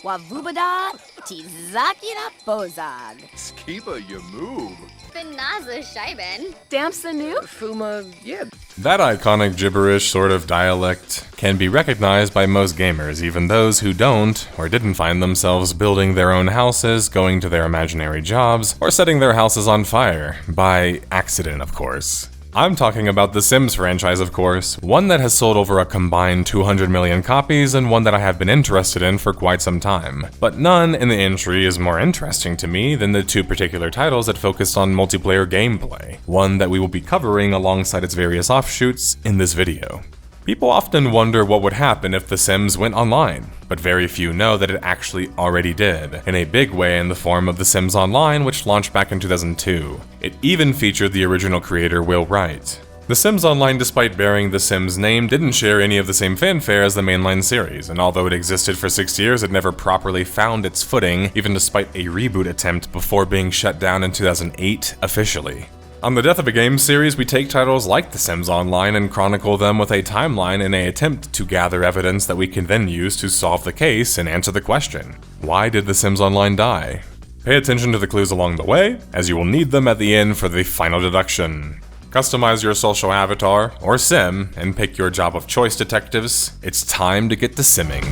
Wavubada, Tizakina Bozag. Skiba you move. Benaza Scheiben. Damsanu? Fuma, yeah. That iconic gibberish sort of dialect can be recognized by most gamers, even those who don't or didn't find themselves building their own houses, going to their imaginary jobs, or setting their houses on fire. By accident, of course. I'm talking about the Sims franchise, of course, one that has sold over a combined 200 million copies and one that I have been interested in for quite some time. But none in the entry is more interesting to me than the two particular titles that focused on multiplayer gameplay, one that we will be covering alongside its various offshoots in this video. People often wonder what would happen if The Sims went online, but very few know that it actually already did, in a big way in the form of The Sims Online, which launched back in 2002. It even featured the original creator Will Wright. The Sims Online, despite bearing The Sims name, didn't share any of the same fanfare as the mainline series, and although it existed for 6 years, it never properly found its footing, even despite a reboot attempt before being shut down in 2008 officially. On the Death of a Game series, we take titles like The Sims Online and chronicle them with a timeline in an attempt to gather evidence that we can then use to solve the case and answer the question: why did The Sims Online die? Pay attention to the clues along the way, as you will need them at the end for the final deduction. Customize your social avatar, or sim, and pick your job of choice, detectives. It's time to get to simming.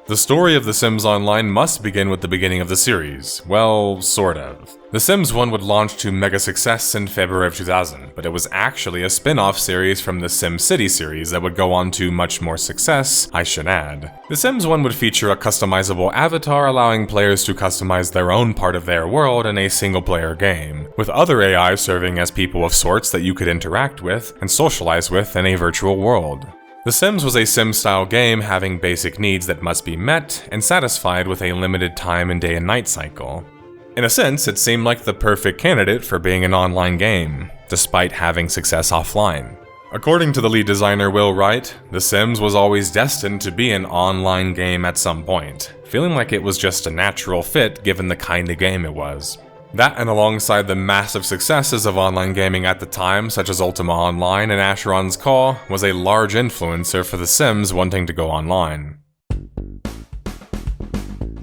The story of The Sims Online must begin with the beginning of the series. Well, sort of. The Sims 1 would launch to mega success in February of 2000, but it was actually a spin-off series from the SimCity series that would go on to much more success, I should add. The Sims 1 would feature a customizable avatar allowing players to customize their own part of their world in a single-player game, with other AI serving as people of sorts that you could interact with and socialize with in a virtual world. The Sims was a Sim-style game having basic needs that must be met and satisfied with a limited time and day and night cycle. In a sense, it seemed like the perfect candidate for being an online game, despite having success offline. According to the lead designer Will Wright, The Sims was always destined to be an online game at some point, feeling like it was just a natural fit given the kind of game it was. That, and alongside the massive successes of online gaming at the time, such as Ultima Online and Asheron's Call, was a large influencer for The Sims wanting to go online.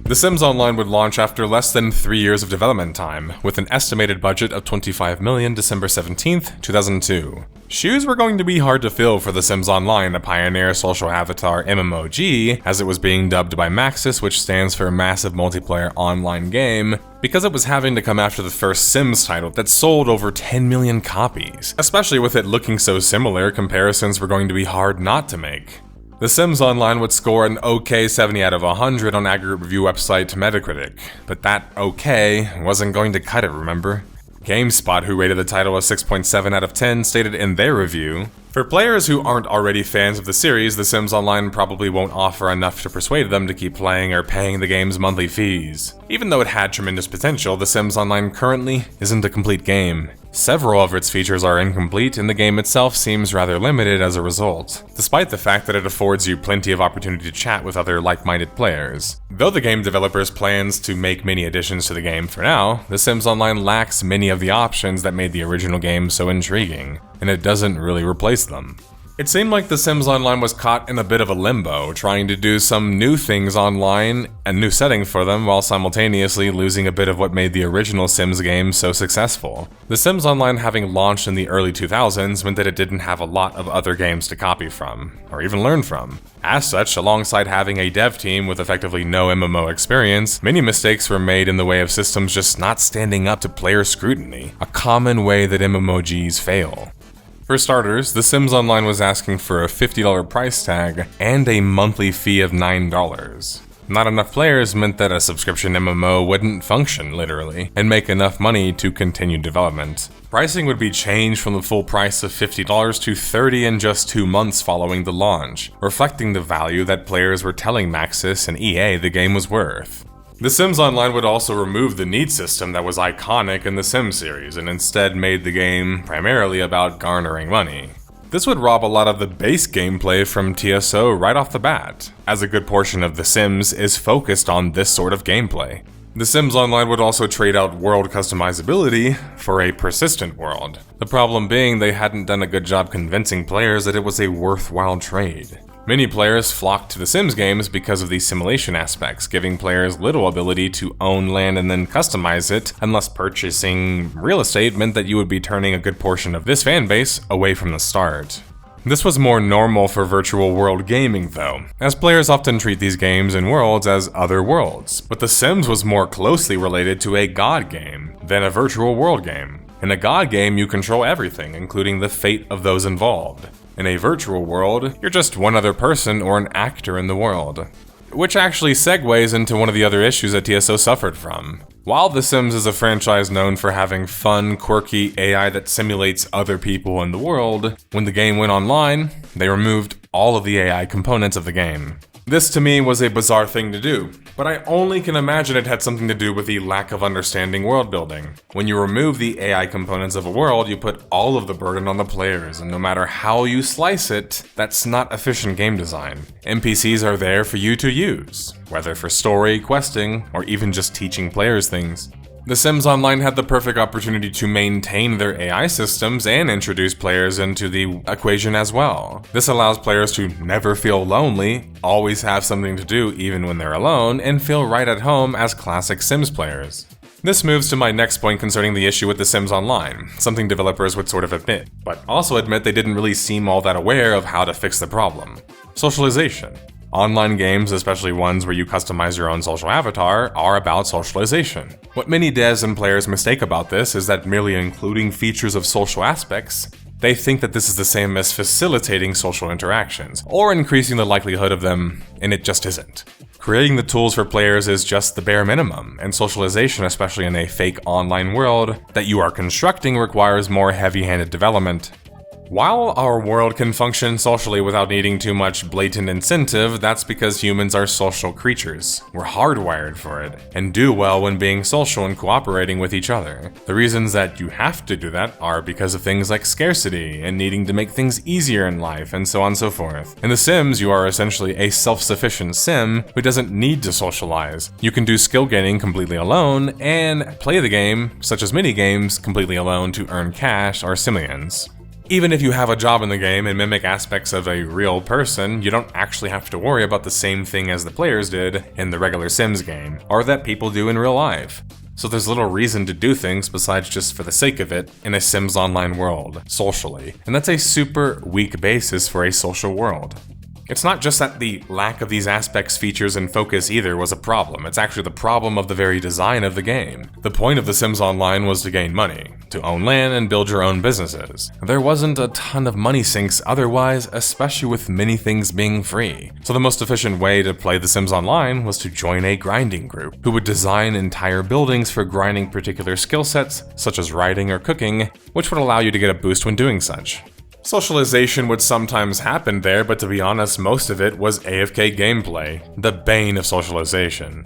The Sims Online would launch after less than 3 years of development time, with an estimated budget of $25 million December 17th, 2002. Shoes were going to be hard to fill for The Sims Online, a pioneer social avatar MMOG, as it was being dubbed by Maxis, which stands for Massive Multiplayer Online Game, because it was having to come after the first Sims title that sold over 10 million copies. Especially with it looking so similar, comparisons were going to be hard not to make. The Sims Online would score an OK 70 out of 100 on aggregate review website Metacritic, but that OK wasn't going to cut it, remember? GameSpot, who rated the title a 6.7 out of 10, stated in their review, "For players who aren't already fans of the series, The Sims Online probably won't offer enough to persuade them to keep playing or paying the game's monthly fees. Even though it had tremendous potential, The Sims Online currently isn't a complete game. Several of its features are incomplete, and the game itself seems rather limited as a result, despite the fact that it affords you plenty of opportunity to chat with other like-minded players. Though the game developers plans to make many additions to the game for now, The Sims Online lacks many of the options that made the original game so intriguing, and it doesn't really replace them." It seemed like The Sims Online was caught in a bit of a limbo, trying to do some new things online, a new setting for them, while simultaneously losing a bit of what made the original Sims game so successful. The Sims Online having launched in the early 2000s meant that it didn't have a lot of other games to copy from, or even learn from. As such, alongside having a dev team with effectively no MMO experience, many mistakes were made in the way of systems just not standing up to player scrutiny, a common way that MMOGs fail. For starters, The Sims Online was asking for a $50 price tag and a monthly fee of $9. Not enough players meant that a subscription MMO wouldn't function, literally, and make enough money to continue development. Pricing would be changed from the full price of $50 to $30 in just 2 months following the launch, reflecting the value that players were telling Maxis and EA the game was worth. The Sims Online would also remove the need system that was iconic in the Sims series and instead made the game primarily about garnering money. This would rob a lot of the base gameplay from TSO right off the bat, as a good portion of The Sims is focused on this sort of gameplay. The Sims Online would also trade out world customizability for a persistent world. The problem being they hadn't done a good job convincing players that it was a worthwhile trade. Many players flocked to the Sims games because of the simulation aspects, giving players little ability to own land and then customize it, unless purchasing real estate meant that you would be turning a good portion of this fanbase away from the start. This was more normal for virtual world gaming though, as players often treat these games and worlds as other worlds, but The Sims was more closely related to a god game than a virtual world game. In a god game, you control everything, including the fate of those involved. In a virtual world, you're just one other person or an actor in the world. Which actually segues into one of the other issues that TSO suffered from. While The Sims is a franchise known for having fun, quirky AI that simulates other people in the world, when the game went online, they removed all of the AI components of the game. This to me was a bizarre thing to do, but I only can imagine it had something to do with the lack of understanding world building. When you remove the AI components of a world, you put all of the burden on the players, and no matter how you slice it, that's not efficient game design. NPCs are there for you to use, whether for story, questing, or even just teaching players things. The Sims Online had the perfect opportunity to maintain their AI systems and introduce players into the equation as well. This allows players to never feel lonely, always have something to do even when they're alone, and feel right at home as classic Sims players. This moves to my next point concerning the issue with The Sims Online, something developers would sort of admit, but also admit they didn't really seem all that aware of how to fix the problem. Socialization. Online games, especially ones where you customize your own social avatar, are about socialization. What many devs and players mistake about this is that merely including features of social aspects, they think that this is the same as facilitating social interactions, or increasing the likelihood of them, and it just isn't. Creating the tools for players is just the bare minimum, and socialization, especially in a fake online world that you are constructing, requires more heavy-handed development. While our world can function socially without needing too much blatant incentive, that's because humans are social creatures. We're hardwired for it, and do well when being social and cooperating with each other. The reasons that you have to do that are because of things like scarcity, and needing to make things easier in life, and so on and so forth. In The Sims, you are essentially a self-sufficient sim who doesn't need to socialize. You can do skill gaining completely alone, and play the game, such as mini-games, completely alone to earn cash or simians. Even if you have a job in the game and mimic aspects of a real person, you don't actually have to worry about the same thing as the players did in the regular Sims game, or that people do in real life. So there's little reason to do things besides just for the sake of it in a Sims Online world, socially. And that's a super weak basis for a social world. It's not just that the lack of these aspects, features, and focus either was a problem, it's actually the problem of the very design of the game. The point of The Sims Online was to gain money, to own land and build your own businesses. There wasn't a ton of money sinks otherwise, especially with many things being free. So the most efficient way to play The Sims Online was to join a grinding group, who would design entire buildings for grinding particular skill sets, such as writing or cooking, which would allow you to get a boost when doing such. Socialization would sometimes happen there, but to be honest, most of it was AFK gameplay, the bane of socialization.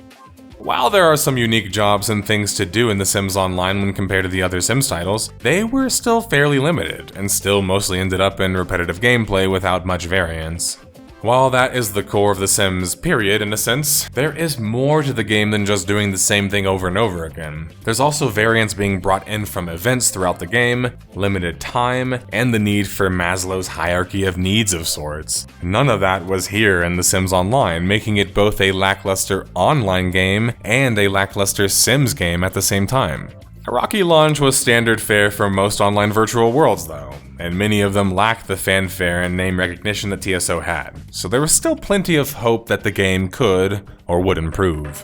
While there are some unique jobs and things to do in The Sims Online when compared to the other Sims titles, they were still fairly limited, and still mostly ended up in repetitive gameplay without much variance. While that is the core of The Sims, period, in a sense, there is more to the game than just doing the same thing over and over again. There's also variance being brought in from events throughout the game, limited time, and the need for Maslow's hierarchy of needs of sorts. None of that was here in The Sims Online, making it both a lackluster online game and a lackluster Sims game at the same time. A rocky launch was standard fare for most online virtual worlds though, and many of them lacked the fanfare and name recognition that TSO had, so there was still plenty of hope that the game could or would improve.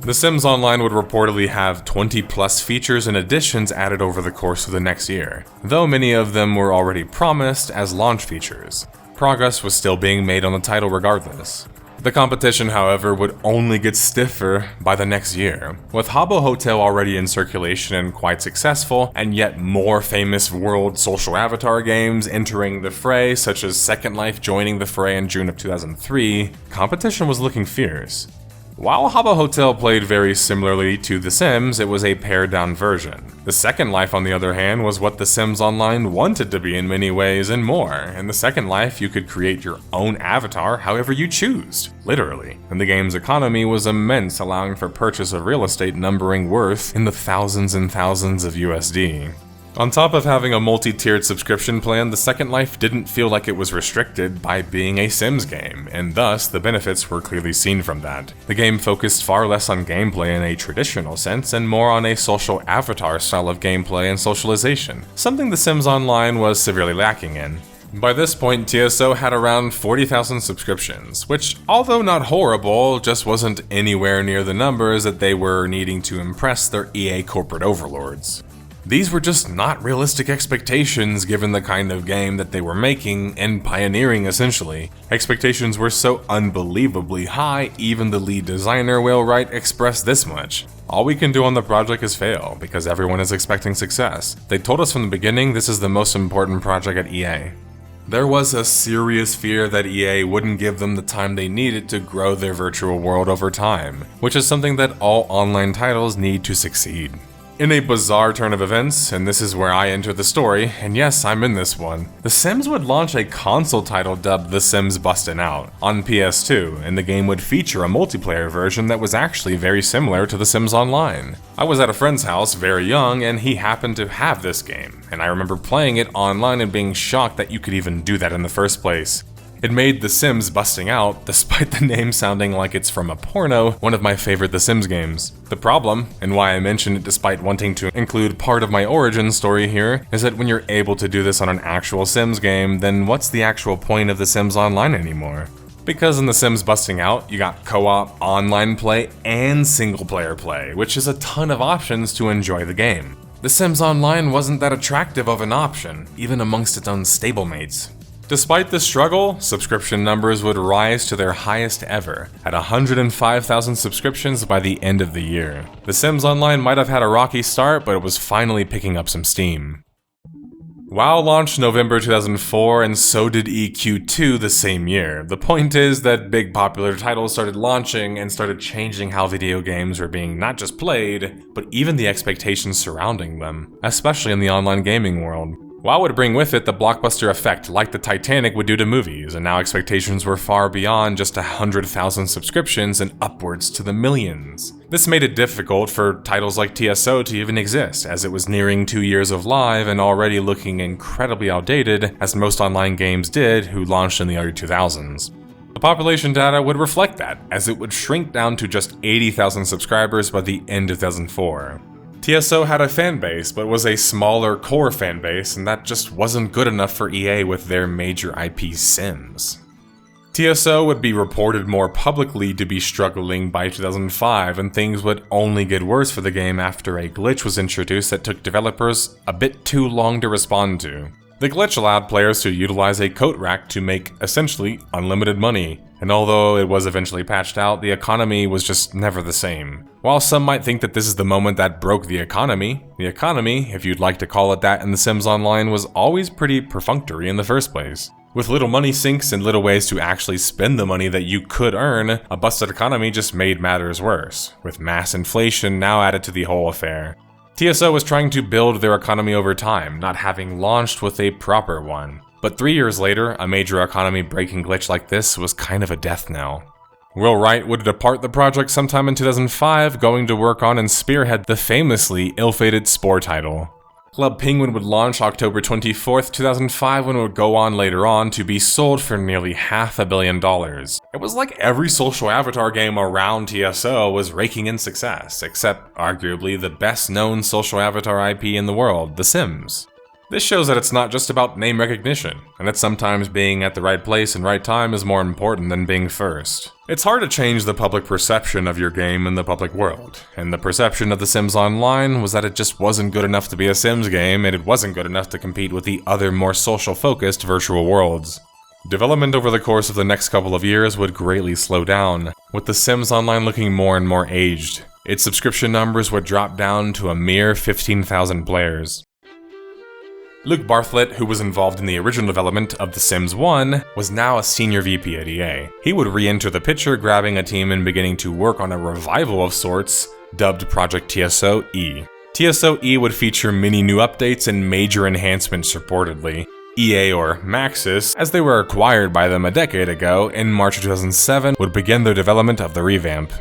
The Sims Online would reportedly have 20 plus features and additions added over the course of the next year, though many of them were already promised as launch features. Progress was still being made on the title regardless. The competition, however, would only get stiffer by the next year. With Habbo Hotel already in circulation and quite successful, and yet more famous world social avatar games entering the fray, such as Second Life joining the fray in June of 2003, competition was looking fierce. While Habbo Hotel played very similarly to The Sims, it was a pared-down version. The Second Life, on the other hand, was what The Sims Online wanted to be in many ways and more. In The Second Life, you could create your own avatar however you choose, literally. And the game's economy was immense, allowing for purchase of real estate numbering worth in the thousands and thousands of USD. On top of having a multi-tiered subscription plan, The Second Life didn't feel like it was restricted by being a Sims game, and thus the benefits were clearly seen from that. The game focused far less on gameplay in a traditional sense and more on a social avatar style of gameplay and socialization, something The Sims Online was severely lacking in. By this point, TSO had around 40,000 subscriptions, which, although not horrible, just wasn't anywhere near the numbers that they were needing to impress their EA corporate overlords. These were just not realistic expectations given the kind of game that they were making and pioneering essentially. Expectations were so unbelievably high, even the lead designer, Will Wright, expressed this much. All we can do on the project is fail, because everyone is expecting success. They told us from the beginning this is the most important project at EA. There was a serious fear that EA wouldn't give them the time they needed to grow their virtual world over time, which is something that all online titles need to succeed. In a bizarre turn of events, and this is where I enter the story, and yes, I'm in this one, The Sims would launch a console title dubbed The Sims Bustin' Out on PS2, and the game would feature a multiplayer version that was actually very similar to The Sims Online. I was at a friend's house very young, and he happened to have this game, and I remember playing it online and being shocked that you could even do that in the first place. It made The Sims Busting Out, despite the name sounding like it's from a porno, one of my favorite The Sims games. The problem, and why I mention it despite wanting to include part of my origin story here, is that when you're able to do this on an actual Sims game, then what's the actual point of The Sims Online anymore? Because in The Sims Busting Out, you got co-op, online play, and single-player play, which is a ton of options to enjoy the game. The Sims Online wasn't that attractive of an option, even amongst its own stablemates. Despite the struggle, subscription numbers would rise to their highest ever, at 105,000 subscriptions by the end of the year. The Sims Online might have had a rocky start, but it was finally picking up some steam. WoW launched November 2004, and so did EQ2 the same year. The point is that big popular titles started launching and started changing how video games were being not just played, but even the expectations surrounding them, especially in the online gaming world. WoW would bring with it the blockbuster effect like the Titanic would do to movies, and now expectations were far beyond just 100,000 subscriptions and upwards to the millions. This made it difficult for titles like TSO to even exist, as it was nearing 2 years of live and already looking incredibly outdated, as most online games did who launched in the early 2000s. The population data would reflect that, as it would shrink down to just 80,000 subscribers by the end of 2004. TSO had a fanbase, but was a smaller core fanbase, and that just wasn't good enough for EA with their major IP Sims. TSO would be reported more publicly to be struggling by 2005, and things would only get worse for the game after a glitch was introduced that took developers a bit too long to respond to. The glitch allowed players to utilize a coat rack to make, essentially, unlimited money, and although it was eventually patched out, the economy was just never the same. While some might think that this is the moment that broke the economy, if you'd like to call it that in The Sims Online, was always pretty perfunctory in the first place. With little money sinks and little ways to actually spend the money that you could earn, a busted economy just made matters worse, with mass inflation now added to the whole affair. TSO was trying to build their economy over time, not having launched with a proper one. But 3 years later, a major economy-breaking glitch like this was kind of a death knell. Will Wright would depart the project sometime in 2005, going to work on and spearhead the famously ill-fated Spore title. Club Penguin would launch October 24th, 2005, when it would go on later on to be sold for nearly $500 million. It was like every social avatar game around TSO was raking in success, except arguably the best-known social avatar IP in the world, The Sims. This shows that it's not just about name recognition, and that sometimes being at the right place and right time is more important than being first. It's hard to change the public perception of your game in the public world, and the perception of The Sims Online was that it just wasn't good enough to be a Sims game, and it wasn't good enough to compete with the other more social-focused virtual worlds. Development over the course of the next couple of years would greatly slow down, with The Sims Online looking more and more aged. Its subscription numbers would drop down to a mere 15,000 players. Luke Bartlett, who was involved in the original development of The Sims 1, was now a senior VP at EA. He would re-enter the picture, grabbing a team and beginning to work on a revival of sorts, dubbed Project TSO-E. TSO-E would feature many new updates and major enhancements reportedly. EA, or Maxis, as they were acquired by them a decade ago, in March of 2007 would begin their development of the revamp.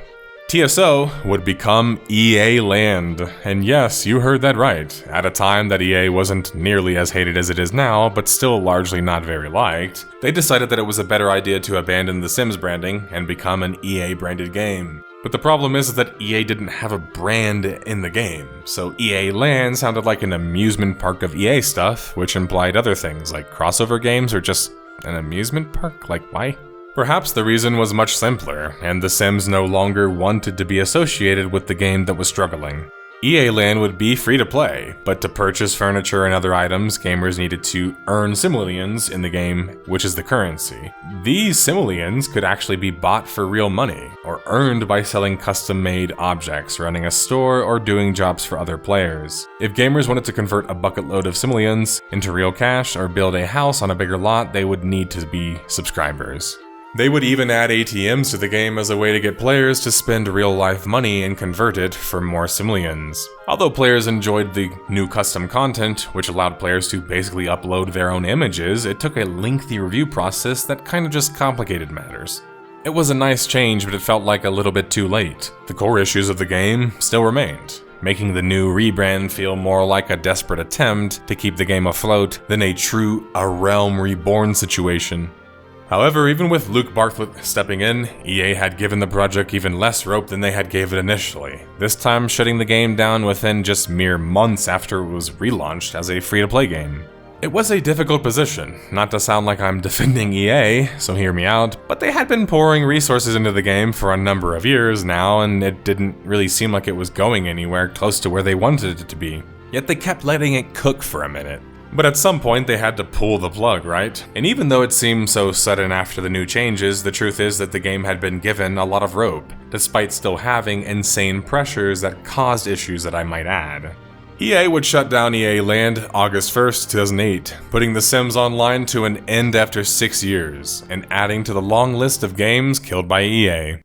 TSO would become EA Land, and yes, you heard that right, at a time that EA wasn't nearly as hated as it is now, but still largely not very liked, they decided that it was a better idea to abandon the Sims branding and become an EA-branded game. But the problem is that EA didn't have a brand in the game, so EA Land sounded like an amusement park of EA stuff, which implied other things like crossover games or just an amusement park? Like, why? Perhaps the reason was much simpler, and The Sims no longer wanted to be associated with the game that was struggling. EA Land would be free to play, but to purchase furniture and other items, gamers needed to earn simoleons in the game, which is the currency. These simoleons could actually be bought for real money, or earned by selling custom-made objects, running a store, or doing jobs for other players. If gamers wanted to convert a bucket load of simoleons into real cash or build a house on a bigger lot, they would need to be subscribers. They would even add ATMs to the game as a way to get players to spend real-life money and convert it for more simoleons. Although players enjoyed the new custom content, which allowed players to basically upload their own images, it took a lengthy review process that kind of just complicated matters. It was a nice change, but it felt like a little bit too late. The core issues of the game still remained, making the new rebrand feel more like a desperate attempt to keep the game afloat than a true A Realm Reborn situation. However, even with Luke Bartlett stepping in, EA had given the project even less rope than they had gave it initially, this time shutting the game down within just mere months after it was relaunched as a free-to-play game. It was a difficult position, not to sound like I'm defending EA, so hear me out, but they had been pouring resources into the game for a number of years now, and it didn't really seem like it was going anywhere close to where they wanted it to be. Yet they kept letting it cook for a minute. But at some point they had to pull the plug, right? And even though it seemed so sudden after the new changes, the truth is that the game had been given a lot of rope, despite still having insane pressures that caused issues that I might add. EA would shut down EA Land August 1st, 2008, putting The Sims Online to an end after 6 years, and adding to the long list of games killed by EA.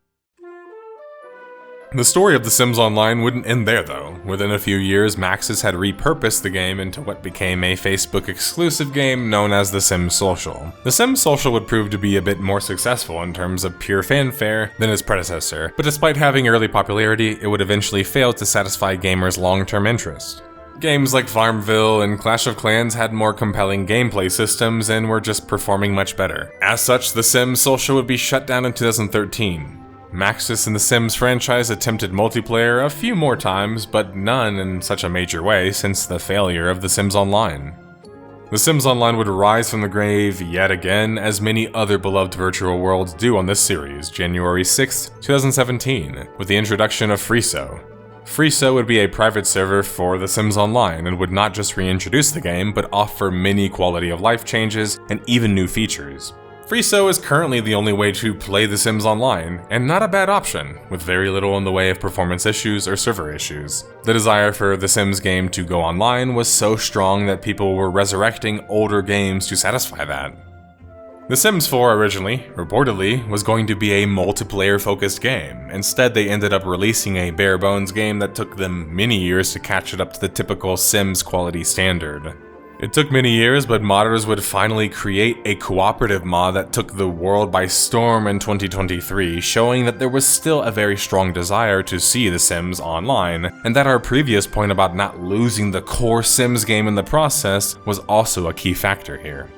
The story of The Sims Online wouldn't end there though. Within a few years, Maxis had repurposed the game into what became a Facebook exclusive game known as The Sims Social. The Sims Social would prove to be a bit more successful in terms of pure fanfare than its predecessor, but despite having early popularity, it would eventually fail to satisfy gamers' long-term interest. Games like Farmville and Clash of Clans had more compelling gameplay systems and were just performing much better. As such, The Sims Social would be shut down in 2013. Maxis and the Sims franchise attempted multiplayer a few more times, but none in such a major way since the failure of The Sims Online. The Sims Online would rise from the grave yet again, as many other beloved virtual worlds do on this series, January 6, 2017, with the introduction of Freeso. Freeso would be a private server for The Sims Online and would not just reintroduce the game, but offer many quality of life changes and even new features. Freeso is currently the only way to play The Sims Online, and not a bad option, with very little in the way of performance issues or server issues. The desire for The Sims game to go online was so strong that people were resurrecting older games to satisfy that. The Sims 4 originally, reportedly, was going to be a multiplayer-focused game. Instead, they ended up releasing a bare-bones game that took them many years to catch it up to the typical Sims quality standard. It took many years, but modders would finally create a cooperative mod that took the world by storm in 2023, showing that there was still a very strong desire to see The Sims online, and that our previous point about not losing the core Sims game in the process was also a key factor here.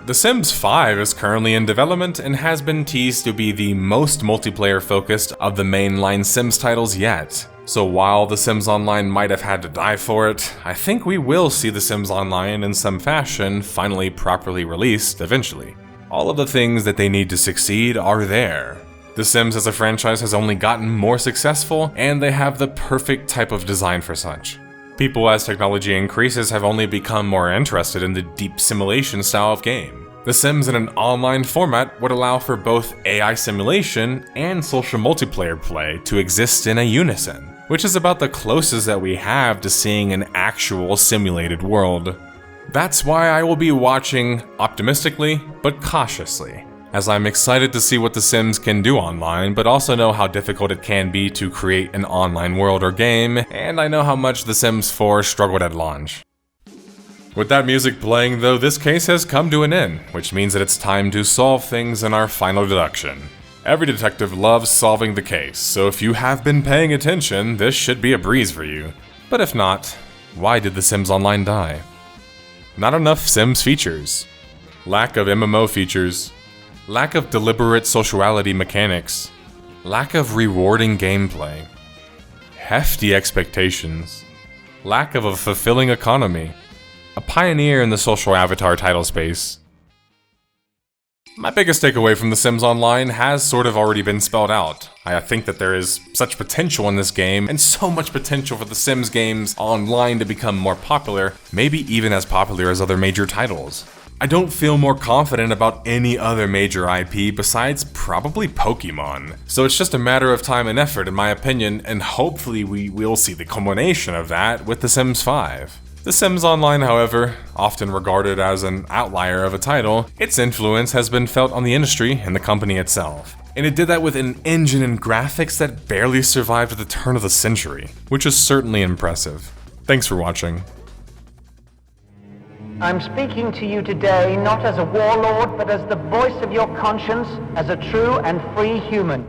The Sims 5 is currently in development and has been teased to be the most multiplayer-focused of the mainline Sims titles yet. So while The Sims Online might have had to die for it, I think we will see The Sims Online in some fashion finally properly released eventually. All of the things that they need to succeed are there. The Sims as a franchise has only gotten more successful, and they have the perfect type of design for such. People, as technology increases, have only become more interested in the deep simulation style of game. The Sims in an online format would allow for both AI simulation and social multiplayer play to exist in a unison. which is about the closest that we have to seeing an actual simulated world. That's why I will be watching optimistically but cautiously, as I'm excited to see what The Sims can do online, but also know how difficult it can be to create an online world or game, and I know how much The Sims 4 struggled at launch. With that music playing though, this case has come to an end, which means that it's time to solve things in our final deduction. Every detective loves solving the case, so if you have been paying attention, this should be a breeze for you. But if not, why did The Sims Online die? Not enough Sims features. Lack of MMO features. Lack of deliberate sociality mechanics. Lack of rewarding gameplay. Hefty expectations. Lack of a fulfilling economy. A pioneer in the social avatar title space. My biggest takeaway from The Sims Online has sort of already been spelled out. I think that there is such potential in this game, and so much potential for The Sims games online to become more popular, maybe even as popular as other major titles. I don't feel more confident about any other major IP besides probably Pokemon. So it's just a matter of time and effort in my opinion, and hopefully we will see the culmination of that with The Sims 5. The Sims Online, however, often regarded as an outlier of a title, its influence has been felt on the industry and the company itself. And it did that with an engine and graphics that barely survived at the turn of the century, which is certainly impressive. Thanks for watching. I'm speaking to you today not as a warlord, but as the voice of your conscience, as a true and free human.